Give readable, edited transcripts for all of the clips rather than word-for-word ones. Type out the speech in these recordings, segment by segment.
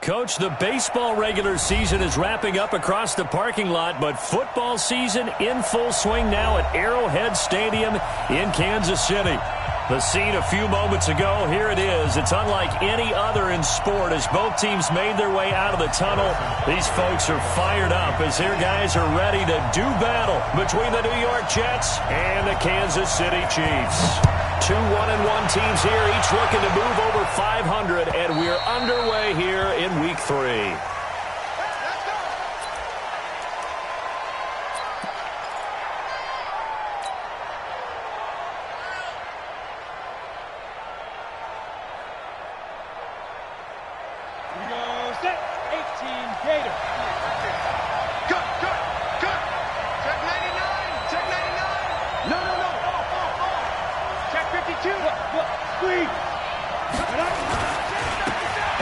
Coach, the baseball regular season is wrapping up across the parking lot, but football season in full swing now at Arrowhead Stadium in Kansas City. The scene a few moments ago, here it is. It's unlike any other in sport as both teams made their way out of the tunnel. These folks are fired up as their guys are ready to do battle between the New York Jets and the Kansas City Chiefs. Two 1-1 teams here, each looking to move over 500, and we're underway here in Week 3.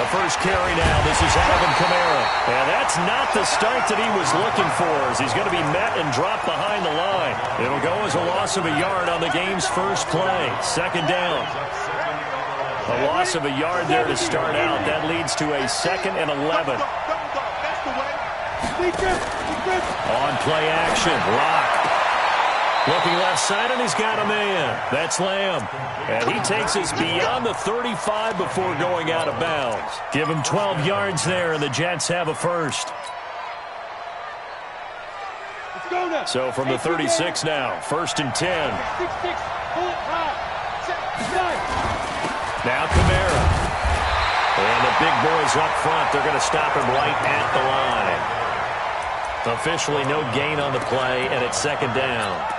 First carry now. This is Alvin Kamara. And that's not the start that he was looking for as he's going to be met and dropped behind the line. It'll go as a loss of a yard on the game's first play. Second down. A loss of a yard there to start out. That leads to a 2nd and 11. On play action. Lock. Looking left side, and he's got a man. That's Lamb. And he takes us beyond the 35 before going out of bounds. Give him 12 yards there, and the Jets have a first. So from the 36 now, 1st and 10. Now Kamara. And the big boys up front, they're going to stop him right at the line. Officially no gain on the play, and it's 2nd down.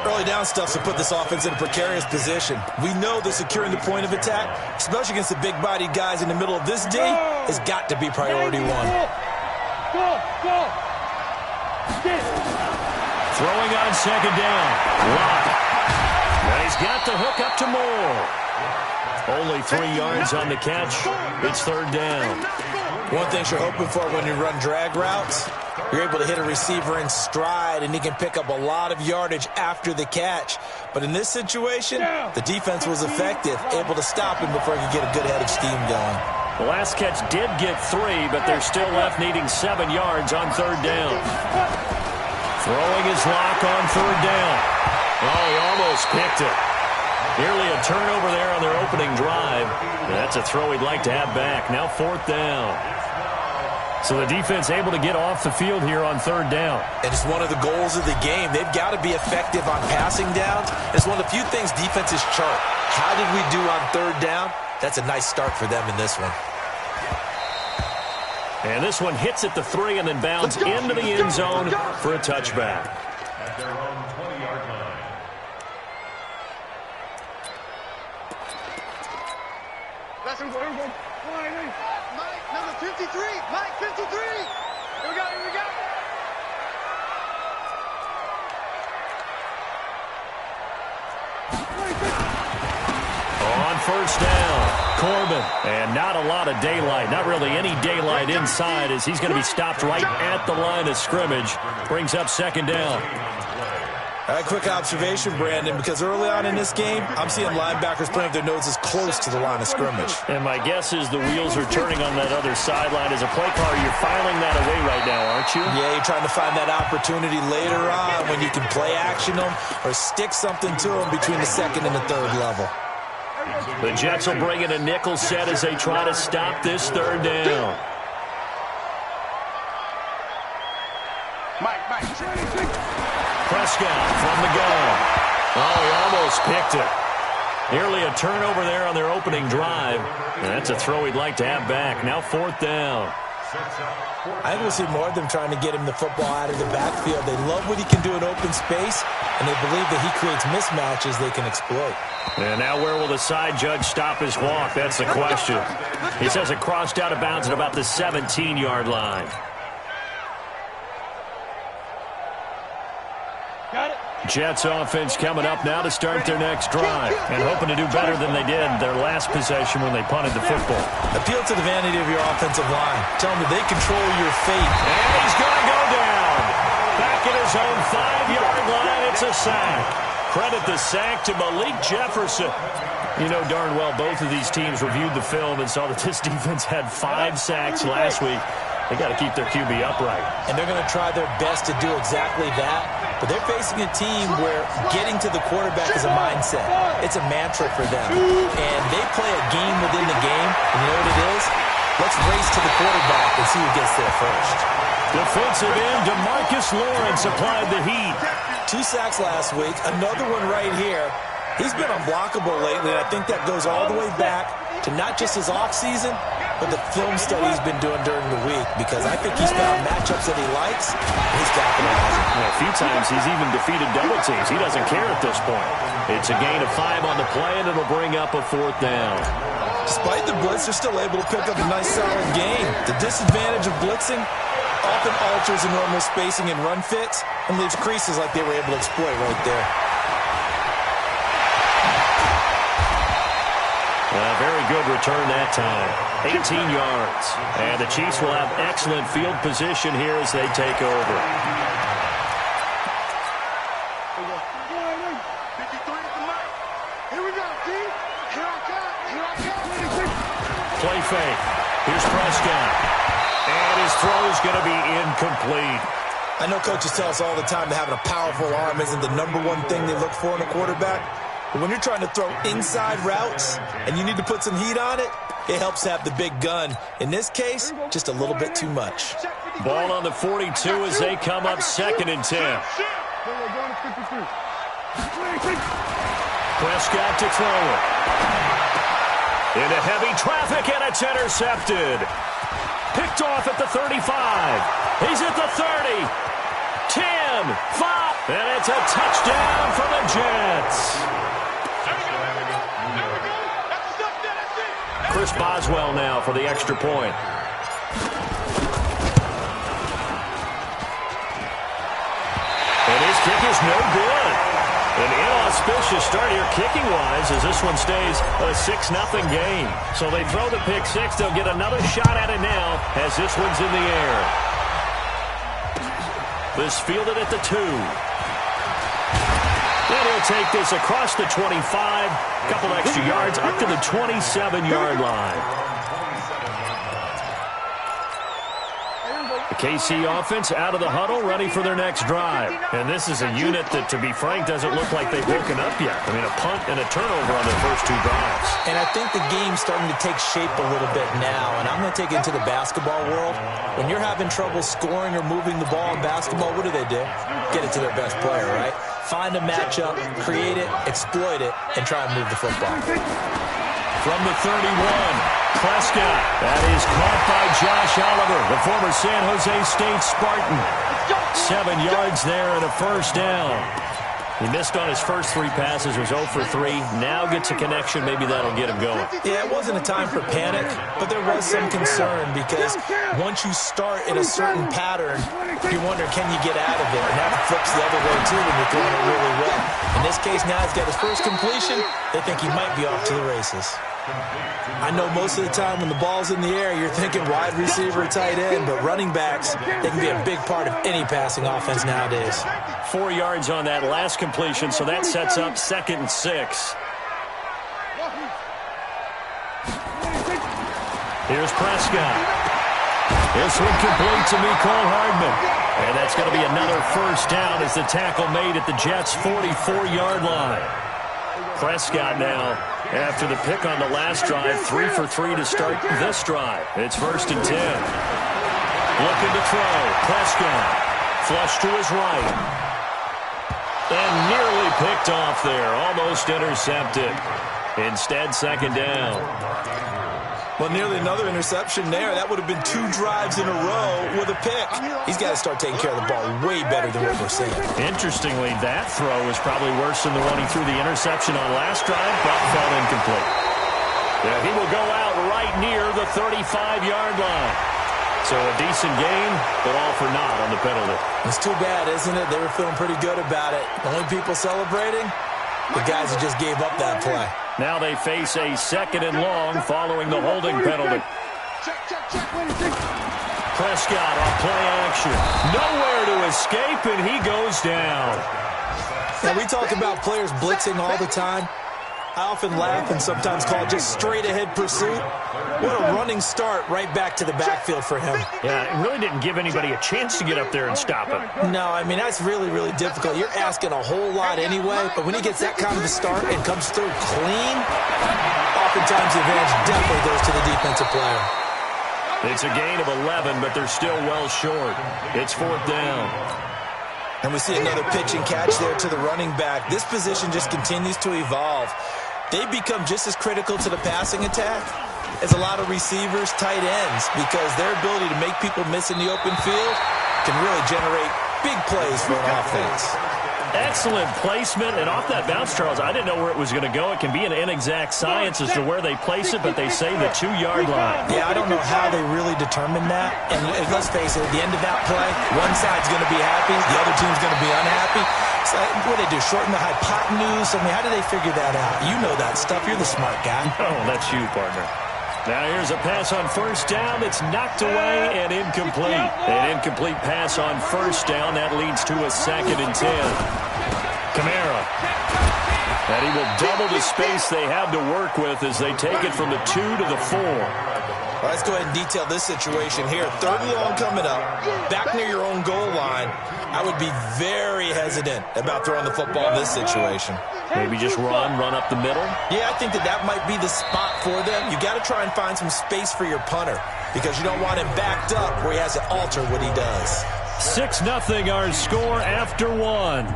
Early down stuff to put this offense in a precarious position. We know that securing the point of attack, especially against the big-bodied guys in the middle of this day, has got to be priority one. Throwing on 2nd down. Lock. Now he's got the hook up to Moore. Only 3 yards on the catch. It's 3rd down. One thing you're hoping for when you run drag routes, you're able to hit a receiver in stride, and he can pick up a lot of yardage after the catch. But in this situation, the defense was effective, able to stop him before he could get a good head of steam going. The last catch did get 3, but they're still left needing 7 yards on 3rd down. Throwing his lock on 3rd down. Oh, he almost picked it. Nearly a turnover there on their opening drive. That's a throw he'd like to have back. Now 4th down. So the defense able to get off the field here on 3rd down. And it's one of the goals of the game. They've got to be effective on passing downs. It's one of the few things defenses chart. How did we do on 3rd down? That's a nice start for them in this one. And this one hits at the 3 and then bounds into the end zone for a touchback. At their own 20-yard line. Mike, number 53. Mike, 53. Here we go, here we go. On 1st down, Corbin. And not a lot of daylight, not really any daylight inside as he's going to be stopped right at the line of scrimmage. Brings up 2nd down. A quick observation, Brandon, because early on in this game, I'm seeing linebackers putting their noses close to the line of scrimmage. And my guess is the wheels are turning on that other sideline. As a play caller, you're filing that away right now, aren't you? Yeah, you're trying to find that opportunity later on when you can play action them or stick something to them between the 2nd and the 3rd level. The Jets will bring in a nickel set as they try to stop this 3rd down. Mike. Prescott from the gun. Oh, he almost picked it. Nearly a turnover there on their opening drive. And that's a throw he'd like to have back. Now 4th down. I think we'll see more of them trying to get him the football out of the backfield. They love what he can do in open space, and they believe that he creates mismatches they can exploit. And now where will the side judge stop his walk? That's the question. He says it crossed out of bounds at about the 17-yard line. Jets offense coming up now to start their next drive and hoping to do better than they did their last possession when they punted the football. Appeal to the vanity of your offensive line. Tell them that they control your fate. And he's going to go down. Back at his own 5-yard line, it's a sack. credit the sack to Malik Jefferson. You know darn well both of these teams reviewed the film and saw that this defense had 5 sacks last week. They got to keep their QB upright. And they're going to try their best to do exactly that. But they're facing a team where getting to the quarterback is a mindset. It's a mantra for them. And they play a game within the game. And you know what it is? Let's race to the quarterback and see who gets there first. Defensive end DeMarcus Lawrence applied the heat. 2 sacks last week. Another one right here. He's been unblockable lately, and I think that goes all the way back to not just his offseason, but the film study he's been doing during the week, because I think he's found matchups that he likes, and he's capitalizing. Well, a few times he's even defeated double teams. He doesn't care at this point. It's a gain of 5 on the play, and it'll bring up a 4th down. Despite the blitz, they're still able to pick up a nice, solid gain. The disadvantage of blitzing often alters the normal spacing and run fits and leaves creases like they were able to exploit right there. A very good return that time. 18 yards. And the Chiefs will have excellent field position here as they take over. Play fake. Here's Prescott. And his throw is going to be incomplete. I know coaches tell us all the time that having a powerful arm isn't the #1 thing they look for in a quarterback. But when you're trying to throw inside routes and you need to put some heat on it, it helps to have the big gun. In this case, just a little bit too much. Ball on the 42 as they come up 2nd and 10. Prescott to throw it. Into heavy traffic, and it's intercepted. Picked off at the 35. He's at the 30. 10, 5, and it's a touchdown for the Jets. Chris Boswell now for the extra point. And his kick is no good. An inauspicious start here kicking-wise as this one stays a 6-0 game. So they throw the pick 6. They'll get another shot at it now as this one's in the air. This fielded at the 2. And he'll take this across the 25. Couple extra yards up to the 27-yard line. The KC offense out of the huddle, ready for their next drive. And this is a unit that, to be frank, doesn't look like they've woken up yet. I mean, a punt and a turnover on their first 2 drives. And I think the game's starting to take shape a little bit now. And I'm going to take it into the basketball world. When you're having trouble scoring or moving the ball in basketball, what do? Get it to their best player, right? Find a matchup, create it, exploit it, and try and move the football. From the 31, Prescott. That is caught by Josh Oliver, the former San Jose State Spartan. 7 yards there and a first down. He missed on his first 3 passes, was 0 for 3. Now gets a connection. Maybe that'll get him going. Yeah, it wasn't a time for panic, but there was some concern because once you start in a certain pattern, you wonder, can you get out of it? And that flips the other way, too, when you're throwing it really well. In this case, now he's got his first completion. They think he might be off to the races. I know most of the time when the ball's in the air, you're thinking wide receiver, tight end, but running backs, they can be a big part of any passing offense nowadays. 4 yards on that last completion, so that sets up 2nd and 6. Here's Prescott. This one complete to Mecole Hardman. And that's going to be another first down as the tackle made at the Jets' 44-yard line. Prescott now, after the pick on the last drive, 3 for 3 to start this drive. It's 1st and 10. Looking to throw. Prescott. Flush to his right. And nearly picked off there. Almost intercepted. Instead, 2nd down. Well, nearly another interception there. That would have been 2 drives in a row with a pick. He's got to start taking care of the ball way better than what we're seeing. Interestingly, that throw was probably worse than the one he threw the interception on last drive, but fell incomplete. Yeah, he will go out right near the 35-yard line. So a decent gain, but all for naught on the penalty. It's too bad, isn't it? They were feeling pretty good about it. The only people celebrating, the guys who just gave up that play. Now they face a 2nd and long following the holding penalty. Prescott on play action. Nowhere to escape, and he goes down. Now, we talk about players blitzing all the time. I often laugh and sometimes call it just straight-ahead pursuit. What a running start right back to the backfield for him. Yeah, it really didn't give anybody a chance to get up there and stop him. No, I mean, that's really, really difficult. You're asking a whole lot anyway, but when he gets that kind of a start and comes through clean, oftentimes the advantage definitely goes to the defensive player. It's a gain of 11, but they're still well short. It's 4th down. And we see another pitch and catch there to the running back. This position just continues to evolve. They become just as critical to the passing attack as a lot of receivers, tight ends, because their ability to make people miss in the open field can really generate big plays for an offense. Excellent placement, and off that bounce, Charles, I didn't know where it was going to go. It can be an inexact science as to where they place it, but they say the 2-yard line. Yeah, I don't know how they really determined that. And let's face it, at the end of that play, one side's going to be happy, the other team's going to be unhappy. So what do they do, shorten the hypotenuse? I mean, how do they figure that out? You know that stuff. You're the smart guy. Oh, that's you, partner. Now here's a pass on 1st down. It's knocked away and incomplete. An incomplete pass on 1st down. That leads to a 2nd and 10. Kamara. And he will double the space they have to work with as they take it from the 2 to the 4. Well, let's go ahead and detail this situation here. 3rd and long coming up, back near your own goal line. I would be very hesitant about throwing the football in this situation. Maybe just run up the middle? Yeah, I think that might be the spot for them. You got to try and find some space for your punter because you don't want him backed up where he has to alter what he does. 6-0 our score after 1.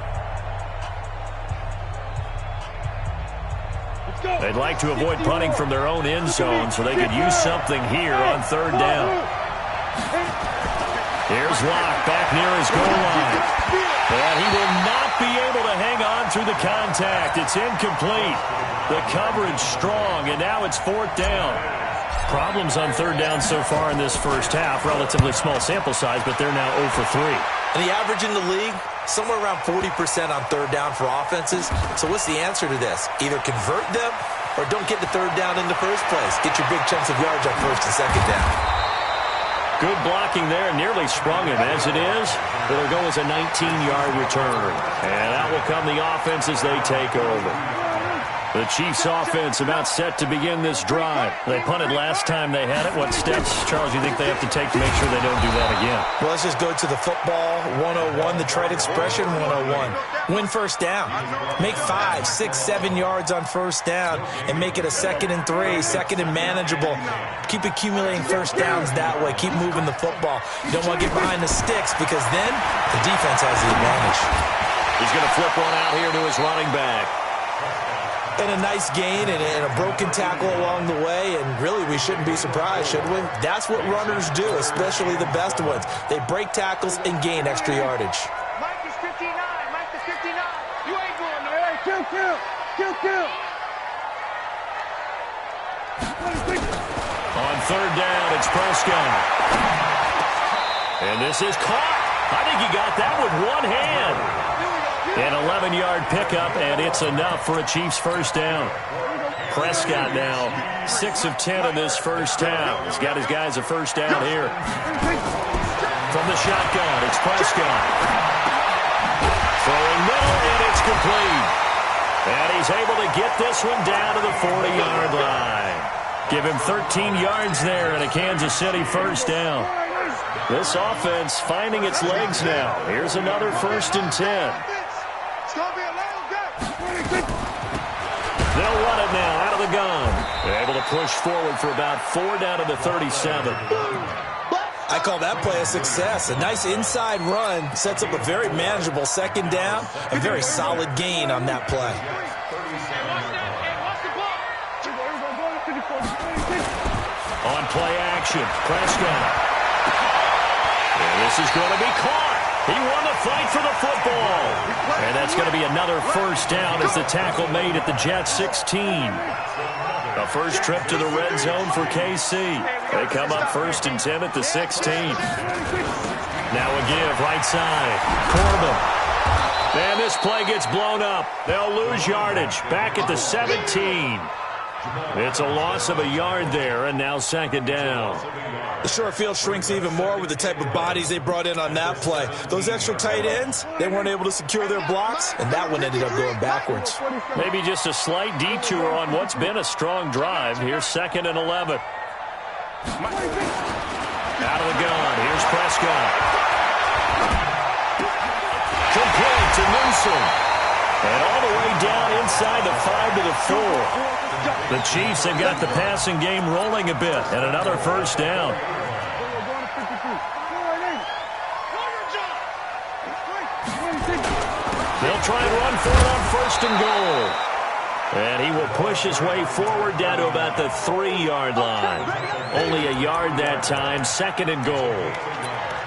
They'd like to avoid punting from their own end zone so they could use something here on 3rd down. Here's Locke back near his goal line. And he will not be able to hang on through the contact. It's incomplete. The coverage strong, and now it's 4th down. Problems on 3rd down so far in this first half. Relatively small sample size, but they're now 0 for 3. And the average in the league, somewhere around 40% on 3rd down for offenses. So what's the answer to this? Either convert them or don't get the 3rd down in the first place. Get your big chunks of yards on 1st and 2nd down. Good blocking there. Nearly sprung him. As it is, it'll go as a 19-yard return. And that will come the offense as they take over. The Chiefs offense about set to begin this drive. They punted last time they had it. What steps, Charles, you think they have to take to make sure they don't do that again? Well, let's just go to the football 101, the trade expression 101. Win 1st down. Make 5, 6, 7 yards on 1st down and make it a 2nd and 3, 2nd and manageable. Keep accumulating 1st downs that way. Keep moving the football. You don't want to get behind the sticks because then the defense has the advantage. He's going to flip one out here to his running back. And a nice gain and a broken tackle along the way, and really we shouldn't be surprised, should we? That's what runners do, especially the best ones. They break tackles and gain extra yardage. Mike is 59. Mike is 59. You ain't going there. Kill. On 3rd down, it's Prescott. And this is caught. I think he got that with one hand. An 11-yard pickup, and it's enough for a Chiefs 1st down. Prescott now 6 of 10 in this first half. He's got his guys a 1st down here. From the shotgun, it's Prescott. Throwing middle, and it's complete. And he's able to get this one down to the 40-yard line. Give him 13 yards there and a Kansas City 1st down. This offense finding its legs now. Here's another 1st and 10. They'll run it now out of the gun. They're able to push forward for about 4 down to the 37. I call that play a success. A nice inside run sets up a very manageable 2nd down. A very solid gain on that play. On play action, Prescott. And this is going to be caught. He won the fight for the football. And that's going to be another 1st down as the tackle made at the Jets 16. A first trip to the red zone for KC. They come up 1st and 10 at the 16. Now a give right side. Corbin. And this play gets blown up. They'll lose yardage back at the 17. It's a loss of a yard there, and now second down. The short field shrinks even more with the type of bodies they brought in on that play. Those extra tight ends, they weren't able to secure their blocks, and that one ended up going backwards. Maybe just a slight detour on what's been a strong drive. Here's 2nd and 11. Out of the gun. Here's Prescott. Complete to Newsom. And all the way down inside the 5 to the 4. The Chiefs have got the passing game rolling a bit, and another first down. They'll try and run for it on 1st and goal. And he will push his way forward down to about the 3-yard line. Only a yard that time, 2nd and goal.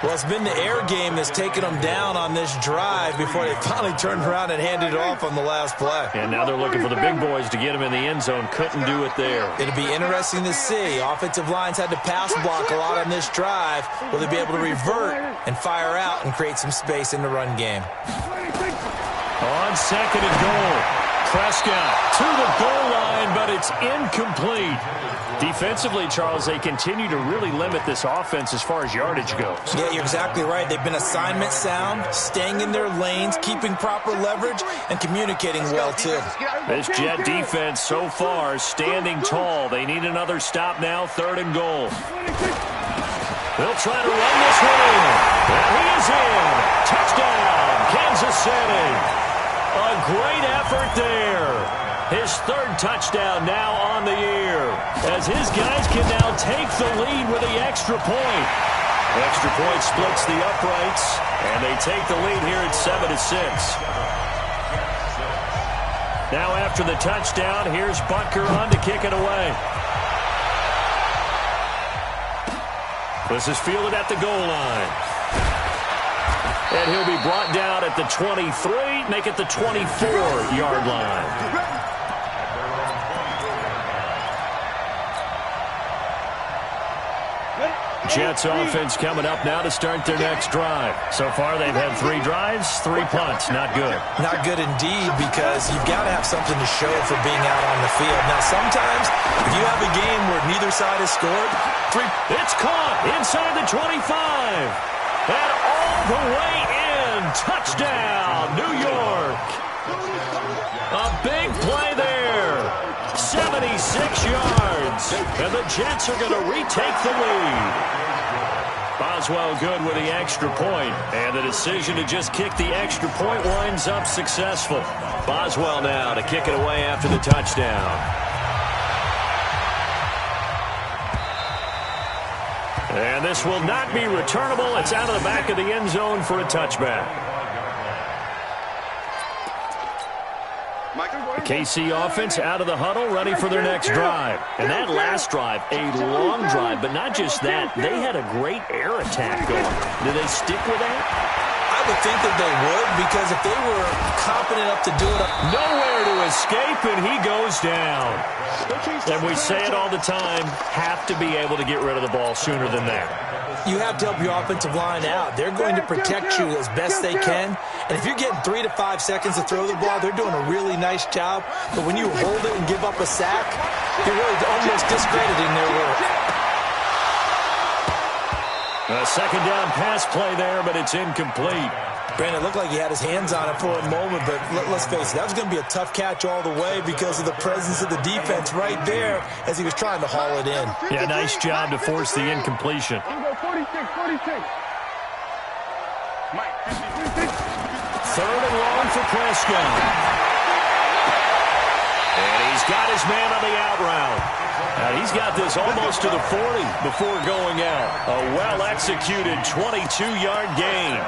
Well, it's been the air game that's taken them down on this drive before they finally turned around and handed it off on the last play. And now they're looking for the big boys to get him in the end zone. Couldn't do it there. It'll be interesting to see. Offensive lines had to pass block a lot on this drive. Will they be able to revert and fire out and create some space in the run game? On 2nd and goal. Prescott to the goal line, but it's incomplete. Defensively, Charles, they continue to really limit this offense as far as yardage goes. Yeah, you're exactly right. They've been assignment sound, staying in their lanes, keeping proper leverage, and communicating well, too. This Jet defense so far standing tall. They need another stop now, 3rd and goal. They'll try to run this one in. And he is in. Touchdown, Kansas City. A great effort there. His 3rd touchdown now on the year, as his guys can now take the lead with the extra point. Extra point splits the uprights, and they take the lead here at 7-6. Now after the touchdown, here's Butker on to kick it away. This is fielded at the goal line. And he'll be brought down at the 23, make it the 24-yard line. Jets offense coming up now to start their next drive. So far, they've had 3 drives, 3 punts. Not good. Not good indeed, because you've got to have something to show for being out on the field. Now, sometimes, if you have a game where neither side has scored, it's caught inside the 25. And all the way in. Touchdown, New York. A big play there. 76 yards. And the Jets are going to retake the lead. Boswell good with the extra point. And the decision to just kick the extra point winds up successful. Boswell now to kick it away after the touchdown. And this will not be returnable. It's out of the back of the end zone for a touchback. The KC offense out of the huddle, ready for their next drive. And that last drive, a long drive, but not just that. They had a great air attack going. Do they stick with that? I would think that they would, because if they were competent enough to do it. Nowhere to escape, and he goes down. And we say it all the time, have to be able to get rid of the ball sooner than that. You have to help your offensive line out. They're going to protect you as best they can. And if you're getting 3 to 5 seconds to throw the ball, they're doing a really nice job. But when you hold it and give up a sack, you're really almost discrediting their work. A second down pass play there, but it's incomplete. Brandon, it looked like he had his hands on it for a moment, but let's face it, that was going to be a tough catch all the way because of the presence of the defense right there as he was trying to haul it in. Yeah, nice job to force the incompletion. 46. 3rd and long for Prescott. And he's got his man on the out route. Now he's got this almost to the 40 before going out. A well-executed 22-yard gain.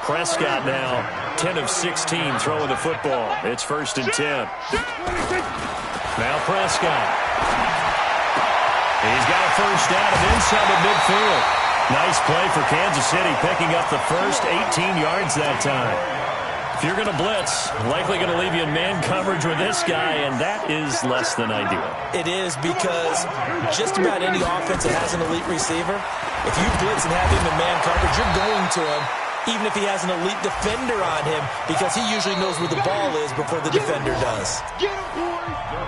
Prescott now 10 of 16 throwing the football. It's 1st and 10. Now Prescott. He's got a first down and inside the midfield. Nice play for Kansas City, picking up the first 18 yards that time. If you're going to blitz, likely going to leave you in man coverage with this guy, and that is less than ideal. It is, because just about any offense that has an elite receiver, if you blitz and have him in man coverage, you're going to him. even if he has an elite defender on him, because he usually knows where the ball is before the defender does.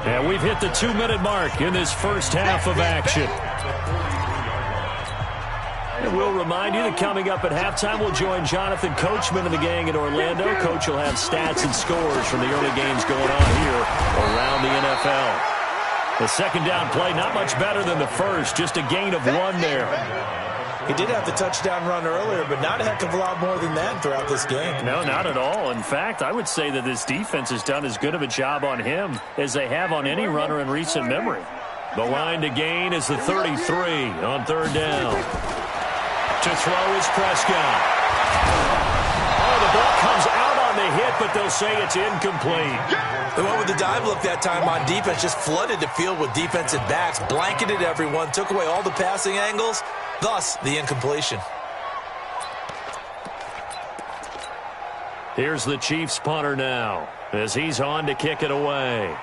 And we've hit the 2-minute mark in this first half of action. And we'll remind you that coming up at halftime, we'll join Jonathan Coachman and the gang in Orlando. Coach will have stats and scores from the early games going on here around the NFL. The second down play, not much better than the first, just a gain of 1 there. He did have the touchdown run earlier, but not a heck of a lot more than that throughout this game. No, not at all. In fact, I would say that this defense has done as good of a job on him as they have on any runner in recent memory. The line to gain is the 33 on third down. To throw is Prescott. Oh, the ball comes out on the hit, but they'll say it's incomplete. They went with the dive look that time on defense, just flooded the field with defensive backs, blanketed everyone, took away all the passing angles, thus the incompletion. Here's the Chiefs punter now as he's on to kick it away.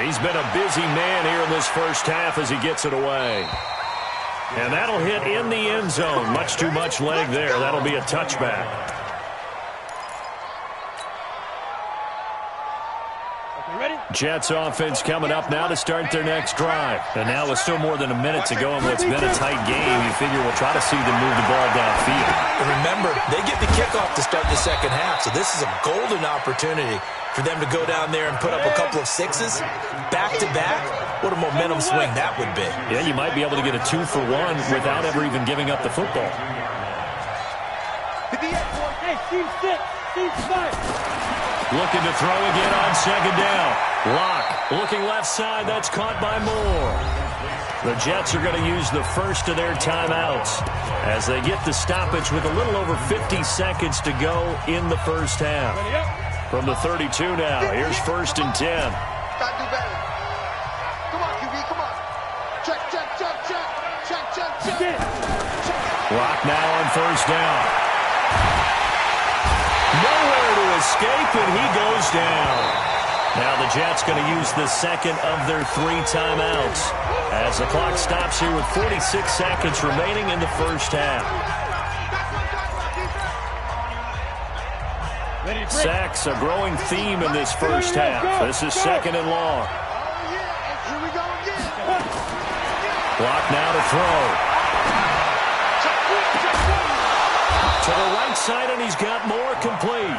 He's been a busy man here in this first half as he gets it away. And that'll hit in the end zone. Much too much leg there. That'll be a touchback. Jets offense coming up now to start their next drive. And now with still more than a minute to go in what's been a tight game, you figure we'll try to see them move the ball downfield. And remember, they get the kickoff to start the second half, so this is a golden opportunity for them to go down there and put up a couple of sixes back-to-back. What a momentum swing that would be. Yeah, you might be able to get a 2-for-1 without ever even giving up the football. Hey, team 6, team 5. Looking to throw again on second down. Lock looking left side. That's caught by Moore. The Jets are going to use the first of their timeouts as they get the stoppage with a little over 50 seconds to go in the first half. From the 32 now, here's 1st and 10. Gotta do better. Come on, QB, come on. Check, check, check, check. Check, check, check. Lock now on 1st down. Nowhere to escape, and he goes down. Now the Jets going to use the second of their 3 timeouts as the clock stops here with 46 seconds remaining in the first half. Sacks, a growing theme in this first half. This is 2nd and long. Clock now to throw. To the right side, and he's got more complete.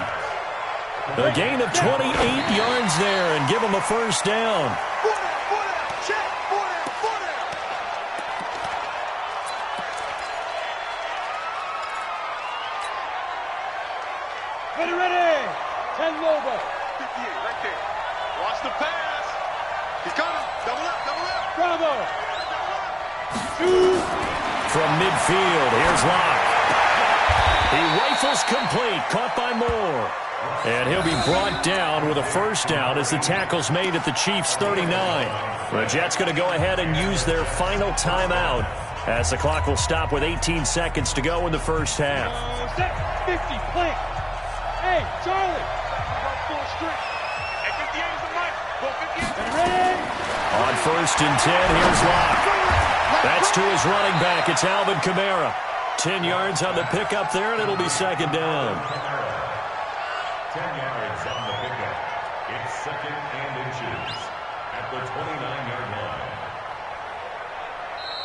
A gain of 28 yards there and give him a first down. Ready. 10 Lobo. 58 right there. Watch the pass. He's coming. Double up. Bravo. From midfield, here's Locke. He rifles complete, caught by Moore. And he'll be brought down with a first down as the tackle's made at the Chiefs' 39. The Jets going to go ahead and use their final timeout as the clock will stop with 18 seconds to go in the first half. 50, play. Hey, Charlie. Full strength. Hey, 58 is the mic. Go 58. Ready? On 1st and 10, here's Locke. That's to his running back. It's Alvin Kamara. 10 yards on the pickup there, and it'll be 2nd down. 10 yards on the pickup. It's 2nd and inches at the 29-yard line.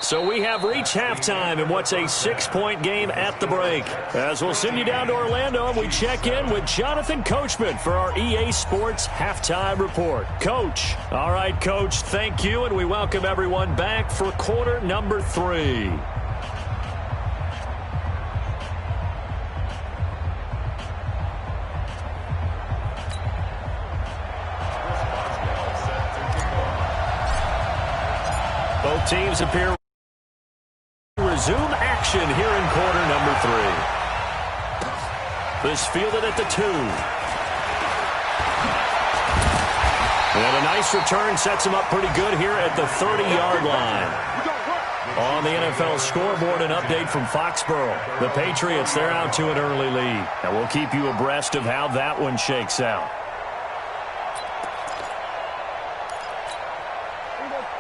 So we have reached halftime in what's a 6-point game at the break. As we'll send you down to Orlando, and we check in with Jonathan Coachman for our EA Sports Halftime Report. Coach. All right, Coach, thank you, and we welcome everyone back for quarter number 3. Both teams appear to resume action here in quarter number 3. This fielded at the 2. And a nice return sets him up pretty good here at the 30-yard line. On the NFL scoreboard, an update from Foxborough. The Patriots, they're out to an early lead. And we'll keep you abreast of how that one shakes out.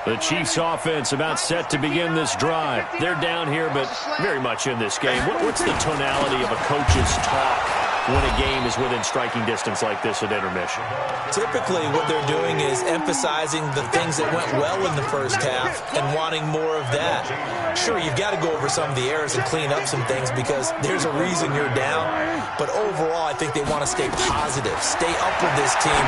The Chiefs offense about set to begin this drive. They're down here, but very much in this game. What's the tonality of a coach's talk when a game is within striking distance like this at intermission? Typically, what they're doing is emphasizing the things that went well in the first half and wanting more of that. Sure, you've got to go over some of the errors and clean up some things because there's a reason you're down. But overall, I think they want to stay positive, stay up with this team.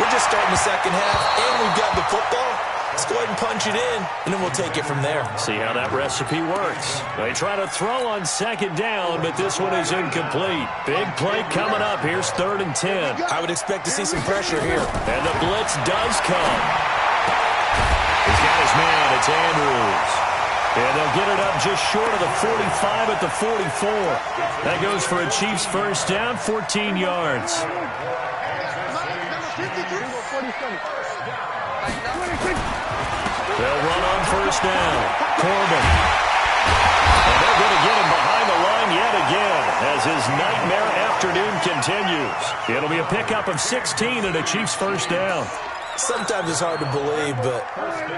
We're just starting the second half, and we've got the football. Let's go ahead and punch it in, and then we'll take it from there. See how that recipe works. They try to throw on second down, but this one is incomplete. Big play coming up. Here's 3rd and 10. I would expect to see some pressure here. And the blitz does come. He's got his man. It's Andrews. And they'll get it up just short of the 45 at the 44. That goes for a Chiefs first down, 14 yards. They'll run on first down. Corbin. And they're going to get him behind the line yet again as his nightmare afternoon continues. It'll be a pickup of 16 and a Chiefs first down. Sometimes it's hard to believe, but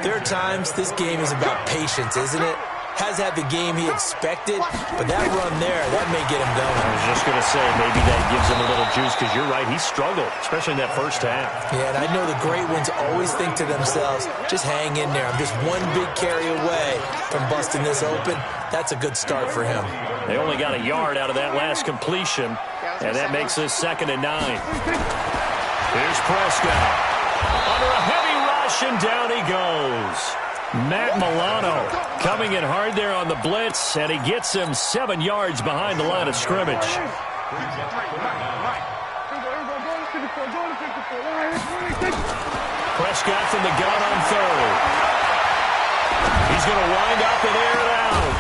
there are times this game is about patience, isn't it? Has had the game he expected, but that run there, that may get him going. I was just going to say, maybe that gives him a little juice because you're right, he struggled, especially in that first half. Yeah, and I know the great ones always think to themselves, just hang in there. I'm just one big carry away from busting this open. That's a good start for him. They only got a yard out of that last completion, and that makes this 2nd and 9. Here's Prescott. Under a heavy rush, and down he goes. Matt Milano coming in hard there on the blitz, and he gets him 7 yards behind the line of scrimmage. Prescott from the gun on 3rd. He's going to wind up and air it out.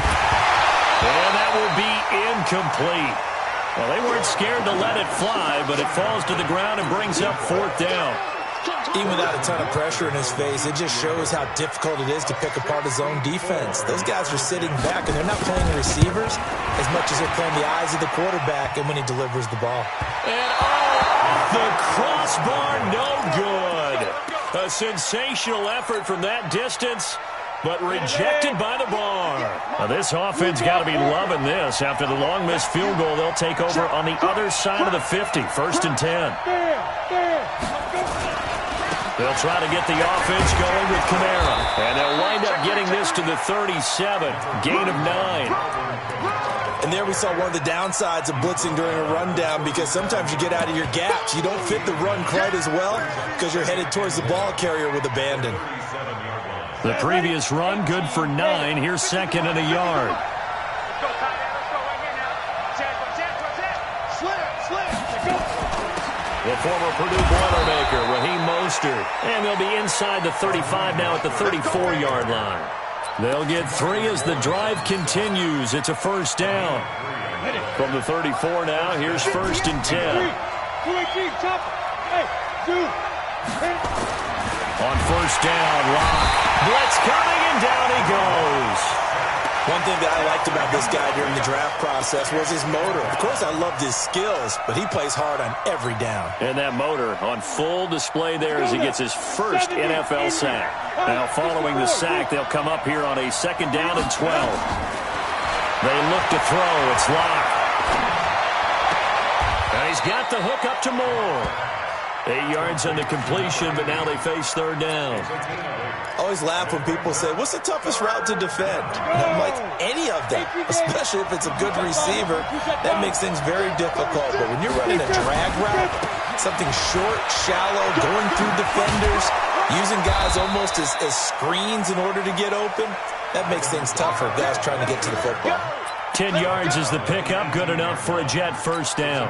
And that will be incomplete. Well, they weren't scared to let it fly, but it falls to the ground and brings up 4th down. Even without a ton of pressure in his face, it just shows how difficult it is to pick apart his own defense. Those guys are sitting back, and they're not playing the receivers as much as they're playing the eyes of the quarterback and when he delivers the ball. And, the crossbar, no good. A sensational effort from that distance, but rejected by the bar. Now, this offense got to be loving this. After the long missed field goal, they'll take over on the other side of the 50, 1st and 10. They'll try to get the offense going with Kamara. And they'll wind up getting this to the 37. Gain of 9. And there we saw one of the downsides of blitzing during a rundown because sometimes you get out of your gaps. You don't fit the run quite as well because you're headed towards the ball carrier with abandon. The previous run, good for 9. Here's 2nd and a yard. The former Purdue Boilermaker, Raheem Mostert. And they'll be inside the 35 now at the 34-yard line. They'll get 3 as the drive continues. It's a first down. From the 34 now, here's 1st and 10. On first down, Locke. Blitz coming, and down he goes. One thing that I liked about this guy during the draft process was his motor. Of course, I loved his skills, but he plays hard on every down. And that motor on full display there as he gets his first NFL sack. Now, following the sack, they'll come up here on a 2nd down and 12. They look to throw. It's Locke. And he's got the hook up to Moore. 8 yards on the completion, but now they face 3rd down. I always laugh when people say, what's the toughest route to defend? And I'm like, any of them, especially if it's a good receiver. That makes things very difficult. But when you're running a drag route, something short, shallow, going through defenders, using guys almost as screens in order to get open, that makes things tougher. Guys trying to get to the football. 10 yards is the pickup, good enough for a Jet first down.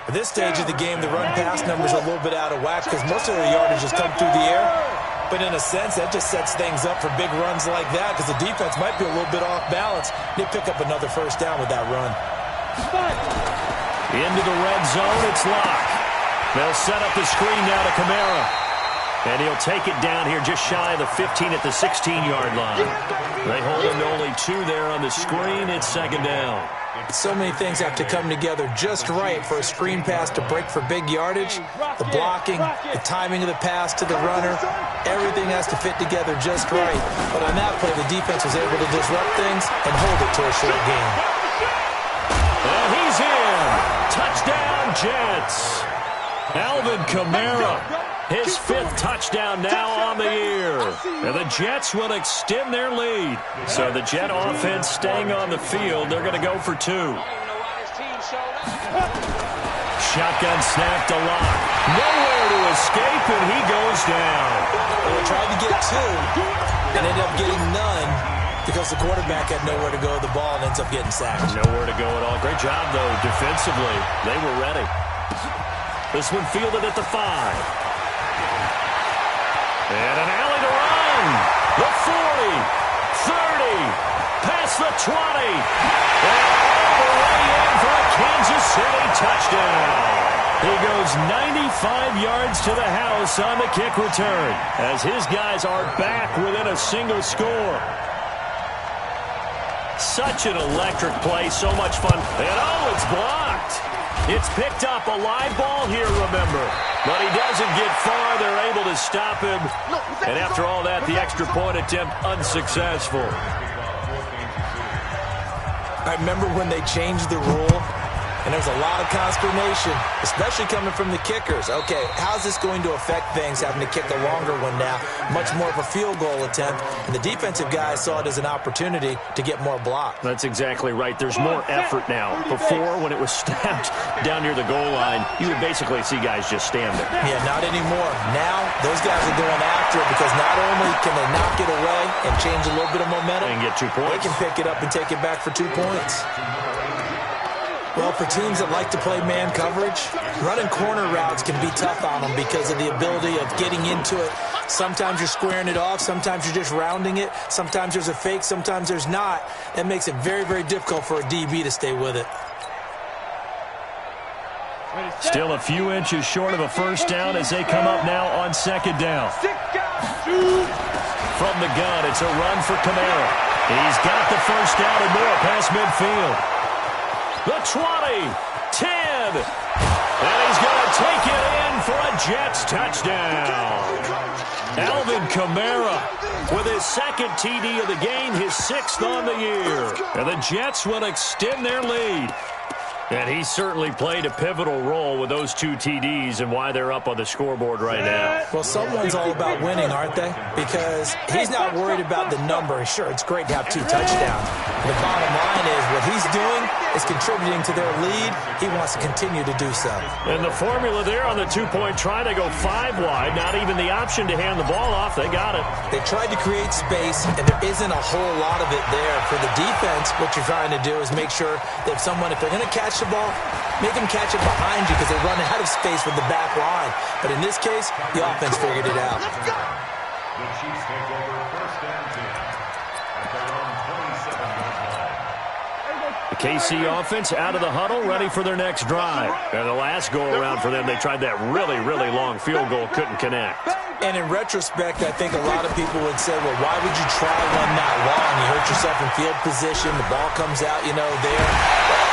At this stage of the game, the run-pass numbers are a little bit out of whack because most of their yardage has come through the air. But in a sense, that just sets things up for big runs like that because the defense might be a little bit off balance. They pick up another first down with that run. Into the red zone, it's Locke. They'll set up the screen now to Kamara. And he'll take it down here just shy of the 15 at the 16-yard line. They hold him to only 2 there on the screen. It's 2nd down. So many things have to come together just right for a screen pass to break for big yardage. The blocking, the timing of the pass to the runner, everything has to fit together just right. But on that play, the defense was able to disrupt things and hold it to a short gain. And he's in. Touchdown, Jets. Alvin Kamara, his 5th touchdown now on the year. And the Jets will extend their lead. So the Jet offense staying on the field. They're going to go for 2. Shotgun snap to Lock. Nowhere to escape, and he goes down. Well, they tried to get 2 and ended up getting none because the quarterback had nowhere to go with the ball and ends up getting sacked. Nowhere to go at all. Great job, though, defensively. They were ready. This one fielded at the 5. And an alley to run. The 40, 30, past the 20. And all the way in for a Kansas City touchdown. He goes 95 yards to the house on the kick return as his guys are back within a single score. Such an electric play, so much fun. And oh, it's blocked. It's picked up a live ball here, remember. But he doesn't get far. They're able to stop him. And after all that, the extra point attempt unsuccessful. I remember when they changed the rule, and there was a lot of consternation, especially coming from the kickers. Okay, how's this going to affect things, having to kick a longer one now, much more of a field goal attempt, and the defensive guys saw it as an opportunity to get more blocks. That's exactly right. There's more effort now. Before, when it was snapped down near the goal line, you would basically see guys just stand there. Yeah, not anymore. Now, those guys are going after it because not only can they knock it away and change a little bit of momentum, And get 2 points. they can pick it up and take it back for 2 points. Well, for teams that like to play man coverage, running corner routes can be tough on them because of the ability of getting into it. Sometimes you're squaring it off. Sometimes you're just rounding it. Sometimes there's a fake. Sometimes there's not. That makes it very, very difficult for a DB to stay with it. Still a few inches short of a first down as they come up now on 2nd down. From the gun, it's a run for Kamara. He's got the first down and more past midfield. The 20, 10, and he's going to take it in for a Jets touchdown. Alvin Kamara with his 2nd TD of the game, his 6th on the year. And the Jets will extend their lead. And he certainly played a pivotal role with those 2 TDs and why they're up on the scoreboard right now. Well, someone's all about winning, aren't they? Because he's not worried about the number. Sure, it's great to have 2 touchdowns. The bottom line is what he's doing is contributing to their lead. He wants to continue to do so. And the formula there on the 2-point try, they go 5 wide. Not even the option to hand the ball off. They got it. They tried to create space, and there isn't a whole lot of it there. For the defense, what you're trying to do is make sure that if they're going to catch the ball, make them catch it behind you because they run out of space with the back line. But in this case, the offense figured it out. The Chiefs take over 1st and 10 at their own 27-yard line. The KC offense out of the huddle, ready for their next drive. And the last go-around for them, they tried that really, really long field goal, couldn't connect. And in retrospect, I think a lot of people would say, well, why would you try one that long? You hurt yourself in field position. The ball comes out, there.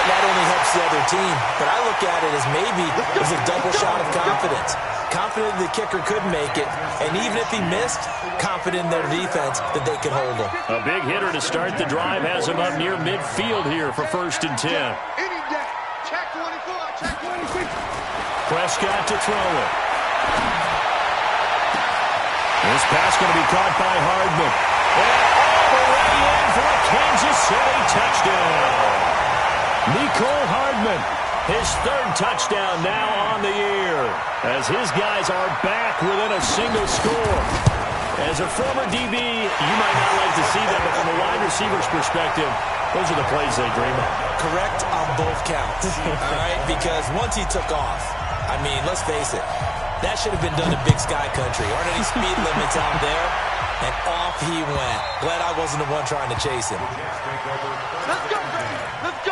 That only helps the other team. But I look at it as maybe it was a double shot of confidence. Confident the kicker could make it. And even if he missed, confident in their defense that they could hold him. A big hitter to start the drive has him up near midfield here for 1st and 10. Check 24, check 26. Prescott to throw it. This pass going to be caught by Hardman. And all the way in for a Kansas City touchdown. Nicole Hardman, his 3rd touchdown now on the year, as his guys are back within a single score. As a former DB, you might not like to see that, but from a wide receiver's perspective, those are the plays they dream of. Correct on both counts, all right? Because once he took off, I mean, let's face it, that should have been done in Big Sky Country. Aren't any speed limits out there? And off he went. Glad I wasn't the one trying to chase him. Let's go, baby. Let's go.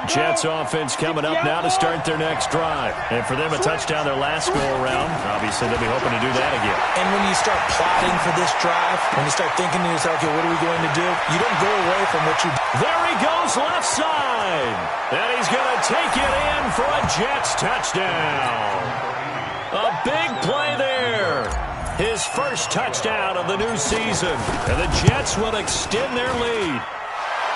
Jets offense coming up now to start their next drive. And for them, a touchdown their last go-around. Obviously, they'll be hoping to do that again. And when you start plotting for this drive, when you start thinking to yourself, okay, what are we going to do? You don't go away from what you... There he goes left side. And he's going to take it in for a Jets touchdown. A big play there. His first touchdown of the new season. And the Jets will extend their lead.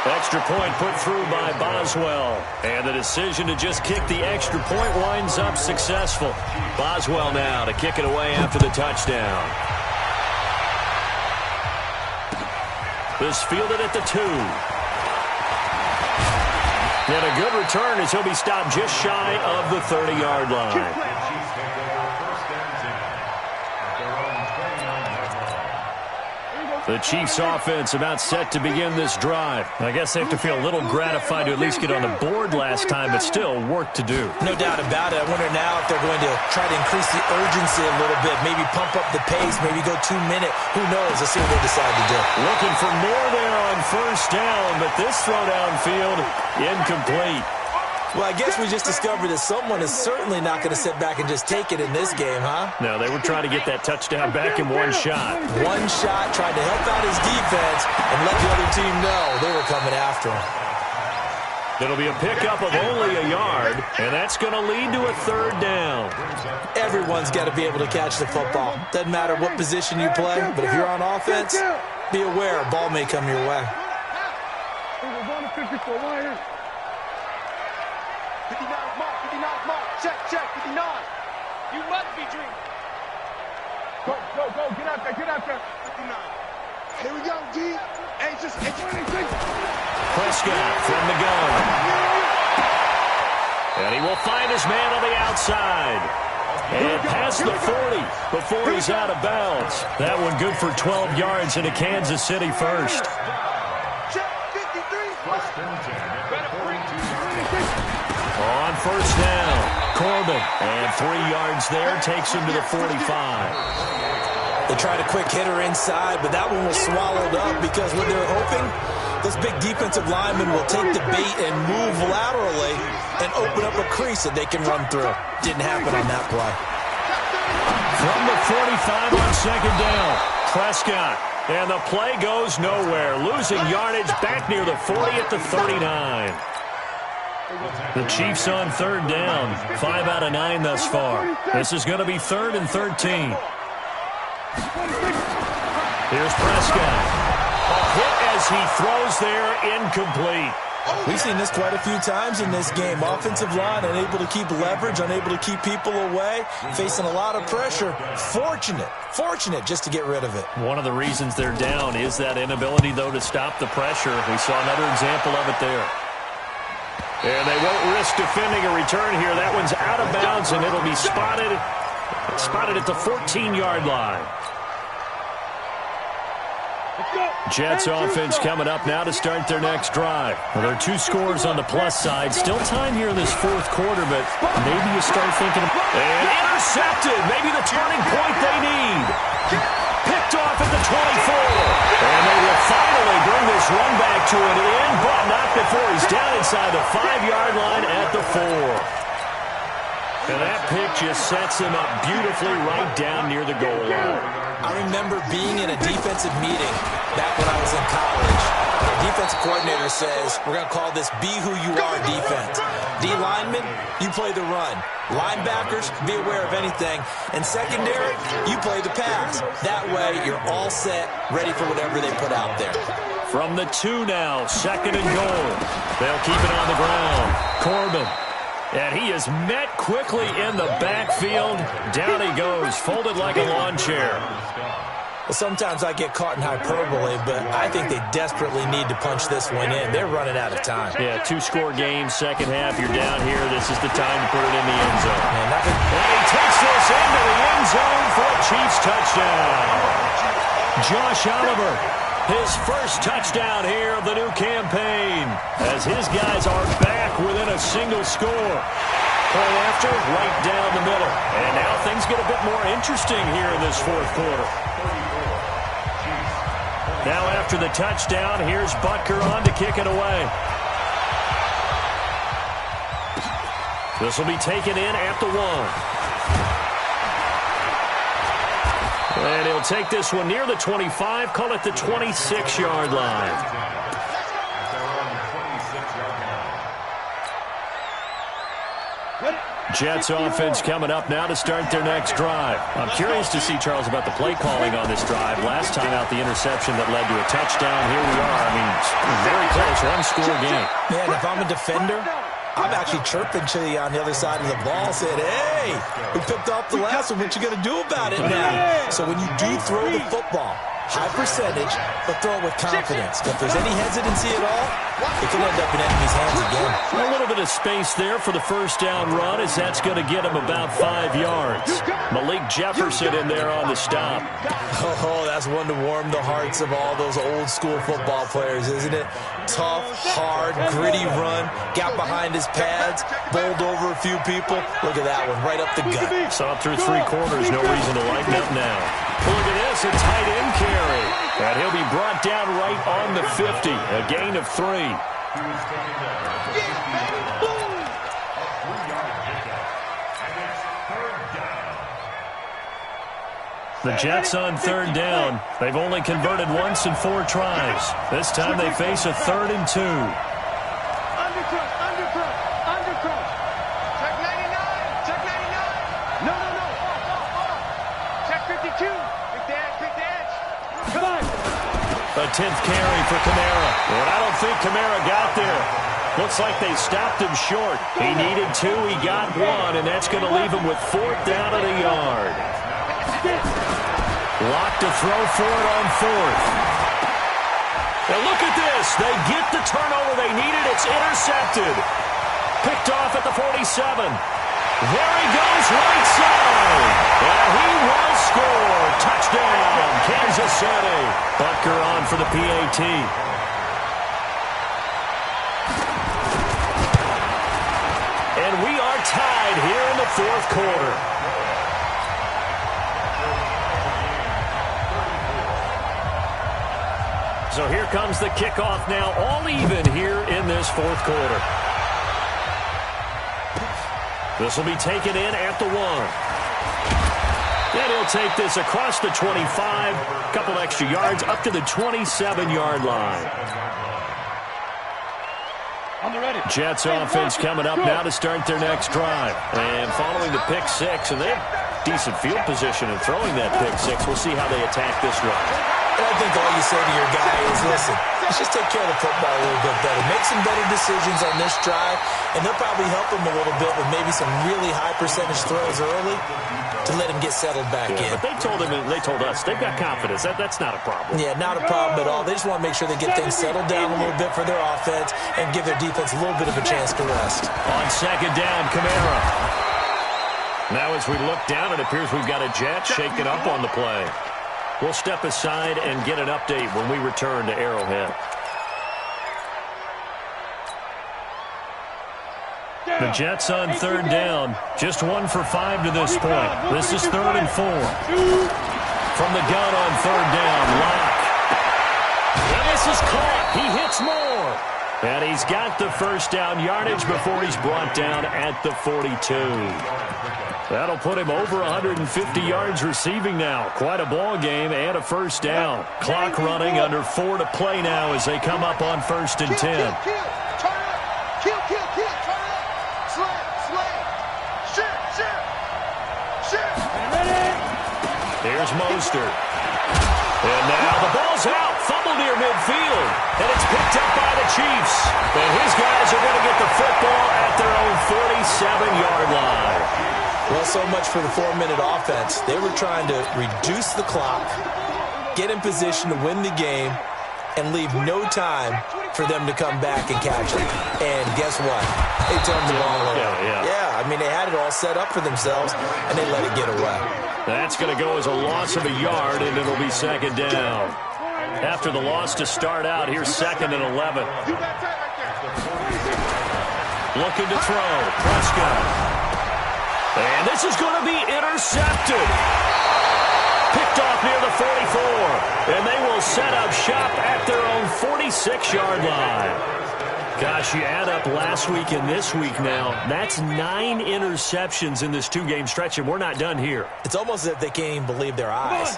Extra point put through by Boswell. And the decision to just kick the extra point winds up successful. Boswell now to kick it away after the touchdown. This fielded at the 2. And a good return as he'll be stopped just shy of the 30-yard line. The Chiefs offense about set to begin this drive. I guess they have to feel a little gratified to at least get on the board last time, but still work to do. No doubt about it. I wonder now if they're going to try to increase the urgency a little bit, maybe pump up the pace, maybe go 2 minute. Who knows? Let's see what they decide to do. Looking for more there on first down, but this throw downfield incomplete. Well, I guess we just discovered that someone is certainly not going to sit back and just take it in this game, huh? No, they were trying to get that touchdown back in one shot. One shot, tried to help out his defense and let the other team know they were coming after him. It'll be a pickup of only a yard, and that's going to lead to a third down. Everyone's got to be able to catch the football. Doesn't matter what position you play, but if you're on offense, be aware a ball may come your way. 59 mark, 59 mark. Check, 59. You must be dreaming. Go, get out there, 59. Here we go, G. Anxious. Prescott from the gun. And he will find his man on the outside. And past the 40 before he's out of bounds. That one good for 12 yards into Kansas City first. Check, 53. On first down, Corbin. And 3 yards there takes him to the 45. They tried a quick hitter inside, but that one was swallowed up because what they're hoping, those big defensive linemen will take the bait and move laterally and open up a crease that they can run through. Didn't happen on that play. From the 45 on second down, Prescott. And the play goes nowhere. Losing yardage back near the 40 at the 39. The Chiefs on third down. 5 out of 9 thus far. This is going to be 3rd and 13. Here's Prescott. A hit as he throws there, incomplete. We've seen this quite a few times in this game. Offensive line unable to keep leverage, unable to keep people away, facing a lot of pressure. Fortunate just to get rid of it. One of the reasons they're down is that inability, though, to stop the pressure. We saw another example of it there. And they won't risk defending a return here. That one's out of bounds, and it'll be spotted at the 14-yard line. Jets offense coming up now to start their next drive. Well, there are 2 scores on the plus side. Still time here in this 4th quarter, but maybe you start thinking... And intercepted! Maybe the turning point they need. Picked off at the 24. And they will finally bring this run back to an end, but not before he's down inside the 5-yard line at the 4. And that pick just sets him up beautifully right down near the goal line. I remember being in a defensive meeting back when I was in college. Our defensive coordinator says, we're going to call this Be Who You Are defense. D linemen, you play the run. Linebackers, be aware of anything. And secondary, you play the pass. That way, you're all set, ready for whatever they put out there. From the 2 now, 2nd and goal. They'll keep it on the ground. Corbin. And he is met quickly in the backfield. Down he goes, folded like a lawn chair. Well, sometimes I get caught in hyperbole, but I think they desperately need to punch this one in. They're running out of time. Yeah, 2-score game, second half. You're down here. This is the time to put it in the end zone. Man, and he takes this into the end zone for a Chiefs touchdown. Josh Oliver, his first touchdown here of the new campaign, as his guys are back within a single score. Point after, right down the middle. And now things get a bit more interesting here in this 4th quarter. Now after the touchdown, here's Butker on to kick it away. This will be taken in at the 1. And he'll take this one near the 25, call it the 26-yard line. Jets offense coming up now to start their next drive. I'm curious to see, Charles, about the play calling on this drive. Last time out, the interception that led to a touchdown. Here we are. I mean, very close, one-score game. Yeah, and if I'm a defender, I'm actually chirping to you on the other side of the ball, saying, hey, we picked off the last one. What you going to do about it now? So when you do throw the football, high percentage, but throw it with confidence. If there's any hesitancy at all, it can end up in enemy's hands again. A little bit of space there for the first down run, as that's going to get him about 5 yards. Malik Jefferson in there on the stop. Oh, that's one to warm the hearts of all those old-school football players, isn't it? Tough, hard, gritty run, got behind his pads, bowled over a few people. Look at that one, right up the gut. Saw it through 3 quarters, no reason to lighten up now. Look at this, a tight end carry. And he'll be brought down right on the 50, a gain of 3. The Jets on 3rd down. They've only converted once in 4 tries. This time they face a 3rd and 2. Undercross. Check 99. Check 99. No. Check 52. Pick the edge. Come on. A 10th carry for Kamara. And I don't think Kamara got there. Looks like they stopped him short. He needed 2. He got 1, and that's going to leave him with 4th down at a yard. Lock to throw for it on 4th. Now look at this. They get the turnover they needed. It's intercepted. Picked off at the 47. There he goes, right side. And he will score. Touchdown, Kansas City. Butker on for the PAT. And we are tied here in the 4th quarter. So here comes the kickoff now, all even here in this 4th quarter. This will be taken in at the 1. And he'll take this across the 25, a couple extra yards, up to the 27-yard line. Jets offense coming up now to start their next drive. And following the pick 6, and they have decent field position in throwing that pick 6. We'll see how they attack this run. And I think all you say to your guy is, listen, let's just take care of the football a little bit better. Make some better decisions on this drive, and they'll probably help him a little bit with maybe some really high percentage throws early to let him get settled back in. But they told us they've got confidence. That's not a problem. Yeah, not a problem at all. They just want to make sure they get things settled down a little bit for their offense and give their defense a little bit of a chance to rest. On 2nd down, Kamara. Now as we look down, it appears we've got a Jet shaking up on the play. We'll step aside and get an update when we return to Arrowhead. The Jets on 3rd down. Just 1 for 5 to this point. This is 3rd and 4. From the gun on 3rd down, Locke. And this is caught. He hits more. And he's got the first down yardage before he's brought down at the 42. That'll put him over 150 yards receiving now. Quite a ball game and a first down. Clock running under 4 to play now as they come up on 1st and 10. Turn up. Kill. Turn up. Slam. Shoot. Here's Mostert. And now the ball's out. Fumble near midfield. And it's picked up by the Chiefs. And his guys are going to get the football at their own 47-yard line. Well, so much for the 4-minute offense. They were trying to reduce the clock, get in position to win the game, and leave no time for them to come back and catch it. And guess what? They turned the ball over. Yeah, I mean, they had it all set up for themselves, and they let it get away. That's going to go as a loss of a yard, and it'll be 2nd down. After the loss to start out, here's 2nd and 11. Looking to throw. Prescott. And this is going to be intercepted. Picked off near the 44. And they will set up shop at their own 46-yard line. Gosh, you add up last week and this week now, that's 9 interceptions in this 2-game stretch, and we're not done here. It's almost as if they can't even believe their eyes.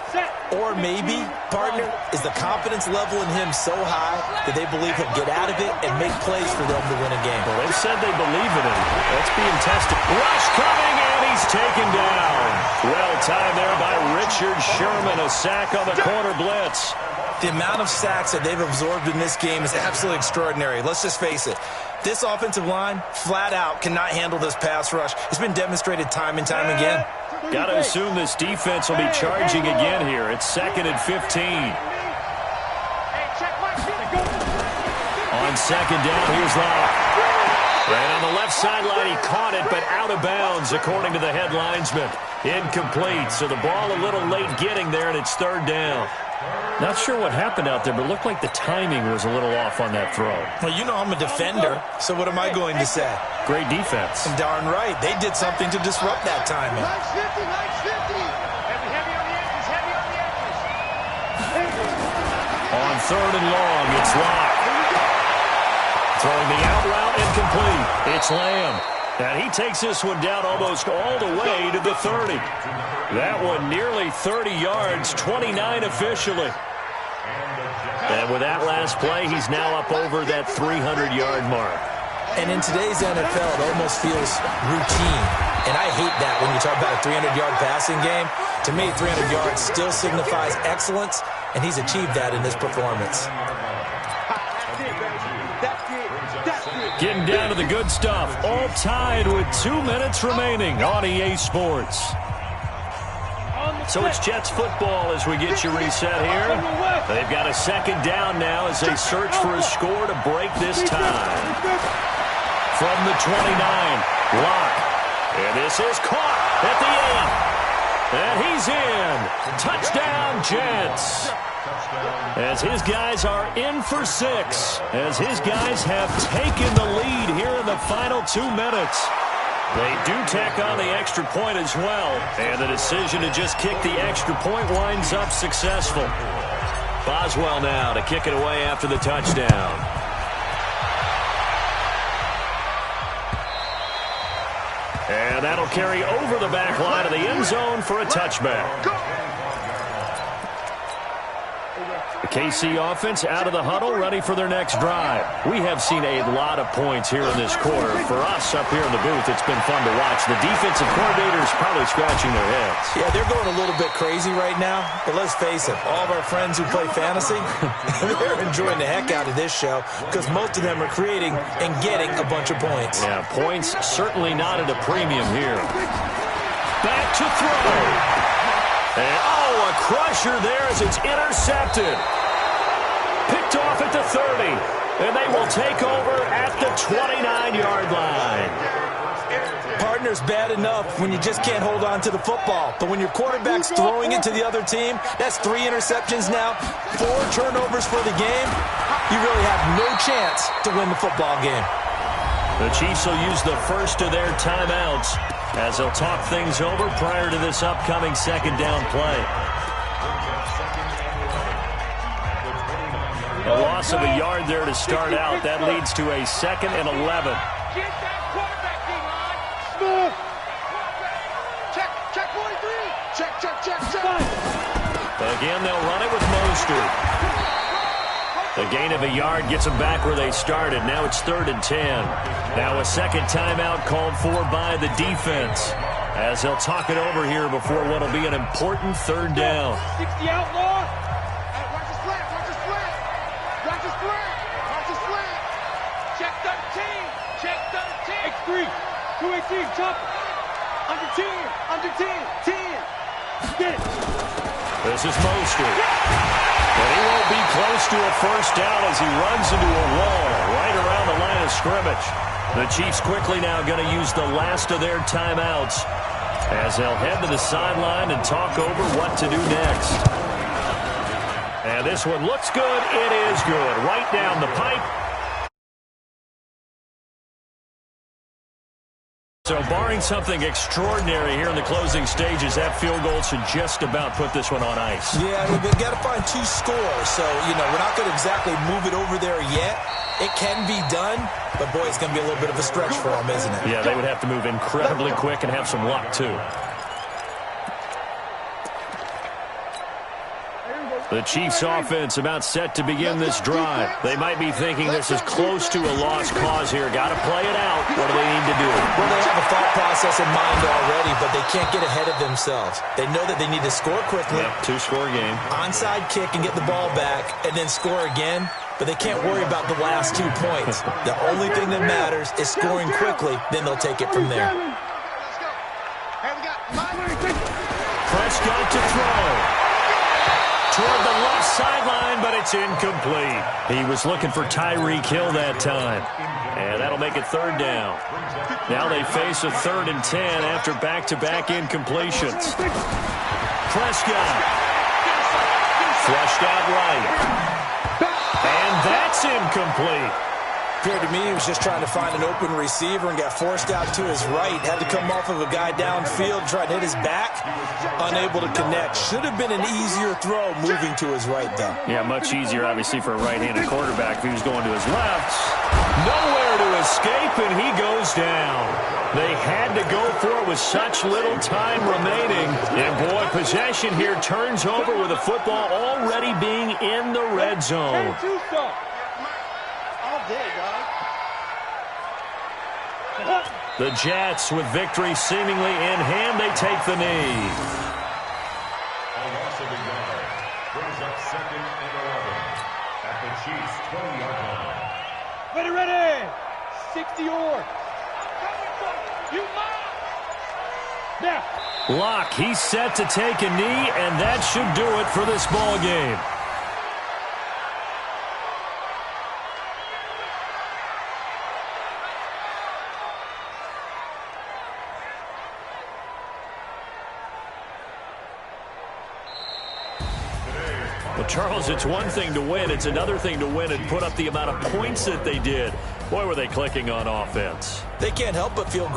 Or maybe, partner, is the confidence level in him so high that they believe he'll get out of it and make plays for them to win a game. Well, they've said they believe in him. That's being tested. Rush coming, and he's taken down. Well timed there by Richard Sherman, a sack on the corner blitz. The amount of sacks that they've absorbed in this game is absolutely extraordinary. Let's just face it. This offensive line, flat out, cannot handle this pass rush. It's been demonstrated time and time again. Got to assume this defense will be charging again here. It's 2nd and 15. On 2nd down, here's Locke. Right on the left sideline, he caught it, but out of bounds, according to the head linesman. Incomplete, so the ball a little late getting there, and it's 3rd down. Not sure what happened out there, but it looked like the timing was a little off on that throw. Well, you know I'm a defender, so what am I going to say? Great defense. And darn right, they did something to disrupt that timing. Nice 50, nice 50. Heavy on the edges, heavy on the edges. On 3rd and long, it's Locke. Throwing the out route, incomplete. It's Lamb. And he takes this one down almost all the way to the 30. That one nearly 30 yards, 29 officially. And with that last play, he's now up over that 300-yard mark. And in today's NFL, it almost feels routine. And I hate that when you talk about a 300-yard passing game. To me, 300 yards still signifies excellence, and he's achieved that in this performance. Getting down to the good stuff. All tied with 2 minutes remaining on EA Sports. So it's Jets football as we get you reset here. They've got a 2nd down now as they search for a score to break this tie. From the 29, Locke. And this is caught at the 8. And he's in. Touchdown, Jets. As his guys are in for 6. As his guys have taken the lead here in the final 2 minutes. They do tack on the extra point as well. And the decision to just kick the extra point winds up successful. Boswell now to kick it away after the touchdown. And that'll carry over the back line of the end zone for a touchback. The KC offense out of the huddle, ready for their next drive. We have seen a lot of points here in this quarter. For us up here in the booth, it's been fun to watch. The defensive coordinators probably scratching their heads. Yeah, they're going a little bit crazy right now. But let's face it, all of our friends who play fantasy, they're enjoying the heck out of this show because most of them are creating and getting a bunch of points. Yeah, points certainly not at a premium here. Back to throw. And, a crusher there as it's intercepted. Picked off at the 30. And they will take over at the 29-yard line. Partner's bad enough when you just can't hold on to the football. But when your quarterback's throwing it to the other team, that's 3 interceptions now, 4 turnovers for the game. You really have no chance to win the football game. The Chiefs will use the first of their timeouts as they'll talk things over prior to this upcoming 2nd down play. A loss of a yard there to start out. That leads to a 2nd and 11. Get that quarterback, D-line. Smooth. Check 43. Check. Again, they'll run it with Mostert. The gain of a yard gets them back where they started. Now it's 3rd and 10. Now a 2nd timeout called for by the defense as they'll talk it over here before what will be an important 3rd down. 60 outlaw. Hey, watch the slant. Check 13. X3. 218. Chop. Under 10. 10. Get it. This is Mostert. But he won't be close to a first down as he runs into a wall right around the line of scrimmage. The Chiefs quickly now going to use the last of their timeouts as they'll head to the sideline and talk over what to do next. And this one looks good. It is good. Right down the pipe. So barring something extraordinary here in the closing stages, that field goal should just about put this one on ice. Yeah, we've got to find 2 scores. So, we're not going to exactly move it over there yet. It can be done, but, boy, it's going to be a little bit of a stretch for them, isn't it? Yeah, they would have to move incredibly quick and have some luck, too. The Chiefs' offense about set to begin this drive. They might be thinking this is close to a lost cause here. Got to play it out. What do they need to do? Well, they have a thought process in mind already, but they can't get ahead of themselves. They know that they need to score quickly. Yep, two-score game. Onside kick and get the ball back, and then score again. But they can't worry about the last 2 points. The only thing that matters is scoring quickly. Then they'll take it from there. Prescott to throw. Toward the left sideline, but it's incomplete. He was looking for Tyreek Hill that time. And that'll make it 3rd down. Now they face a 3rd and 10 after back-to-back incompletions. Prescott. Flushed out right. And that's incomplete. Appeared to me he was just trying to find an open receiver and got forced out to his right. Had to come off of a guy downfield, try to hit his back. Unable to connect. Should have been an easier throw moving to his right, though. Yeah, much easier, obviously, for a right-handed quarterback if he was going to his left. Nowhere to escape, and he goes down. They had to go for it with such little time remaining. And, boy, possession here turns over with the football already being in the red zone. The Jets, with victory seemingly in hand, they take the knee. A loss of a yard brings up 2nd and 11 at the Chiefs' 20-yard line. Ready. 60 yards. Now. Locke, he's set to take a knee, and that should do it for this ball game. Well, Charles, it's one thing to win. It's another thing to win and put up the amount of points that they did. Boy, were they clicking on offense. They can't help but feel